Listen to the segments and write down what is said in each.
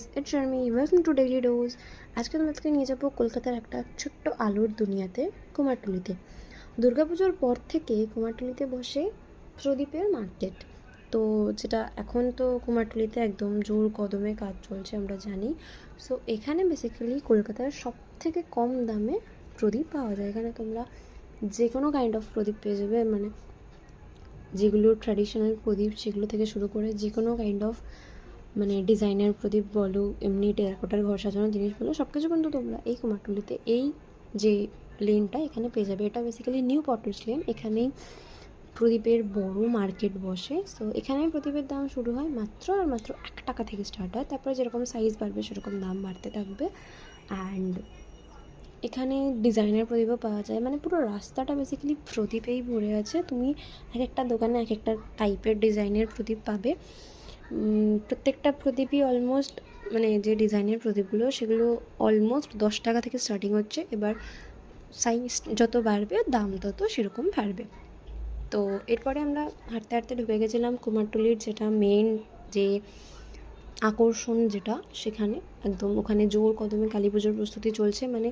Guys, it's Sharmi, welcome to daily dose. আজকে তোমাদেরকে নিয়ে যাবো কলকাতার একটা ছোট্ট আলোর দুনিয়াতে, কুমারটুলিতে। দুর্গাপুজোর পর থেকে কুমারটুলিতে বসে প্রদীপের মার্কেট। তো যেটা এখন তো কুমারটুলিতে একদম জোর কদমে কাজ চলছে, আমরা জানি। সো এখানে বেসিক্যালি কলকাতার সব থেকে কম দামে প্রদীপ পাওয়া যায়। এখানে তোমরা যে কোনো কাইন্ড অফ প্রদীপ পেয়ে যাবে, মানে যেগুলো ট্র্যাডিশনাল প্রদীপ সেগুলো থেকে শুরু করে যে কোনো কাইন্ড অফ মানে ডিজাইনার প্রদীপ বলো, এমনি টেরাকোটার ঘর সাজানোর জিনিস বলো, সব কিছু কিন্তু তোমরা এই কুমারটুলিতে এই যে লেনটা এখানে পেয়ে যাবে। এটা বেসিক্যালি নিউ পটার্স লেন। এখানেই প্রদীপের বড় মার্কেট বসে। সো এখানে প্রদীপের দাম শুরু হয় মাত্র 1 টাকা থেকে স্টার্ট হয়। তারপরে যেরকম সাইজ বাড়বে সেরকম দাম বাড়তে থাকবে। অ্যান্ড এখানে ডিজাইনার প্রদীপও পাওয়া যায়, মানে পুরো রাস্তাটা বেসিক্যালি প্রদীপেই ভরে আছে। তুমি এক একটা দোকানে এক একটা টাইপের ডিজাইনের প্রদীপ পাবে। প্রত্যেকটা প্রদীপই অলমোস্ট, মানে যে ডিজাইনের প্রদীপগুলো সেগুলো অলমোস্ট 10 টাকা থেকে স্টার্টিং হচ্ছে। এবার সাইজ যত বাড়বে দাম তত সেরকম বাড়বে। তো এরপরে আমরা হাঁটতে হাঁটতে ঢুকে গেছিলাম কুমারটুলির যেটা মেন যে আকর্ষণ, যেটা সেখানে একদম ওখানে জোর কদমে কালী পুজোর প্রস্তুতি চলছে। মানে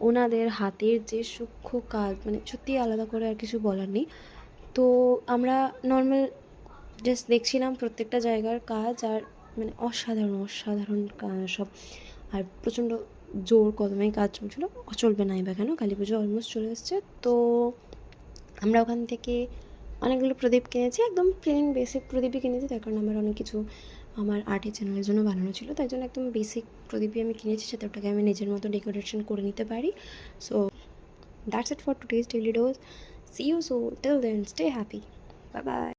ওনাদের হাতের যে সূক্ষ্ম কাজ, মানে সত্যিই আলাদা করে আর কিছু বলার নেই। তো আমরা নর্মাল জাস্ট দেখছিলাম প্রত্যেকটা জায়গার কাজ, আর মানে অসাধারণ অসাধারণ সব, আর প্রচণ্ড জোর কদমে কাজ চলছিলো। চলবে নাই বা কেন, কালী পুজো অলমোস্ট চলে এসছে। তো আমরা ওখান থেকে অনেকগুলো প্রদীপ কিনেছি, একদম প্লেন বেসিক প্রদীপই কিনেছি, তার কারণ আমার অনেক কিছু আমার আর্টের চ্যানেলের জন্য বানানো ছিল, তাই জন্য একদম বেসিক প্রদীপই আমি কিনেছি, যাতে ওটাকে আমি নিজের মতো ডেকোরেশন করে নিতে পারি। So that's it for today's daily dose. See you so till then, stay happy, bye by.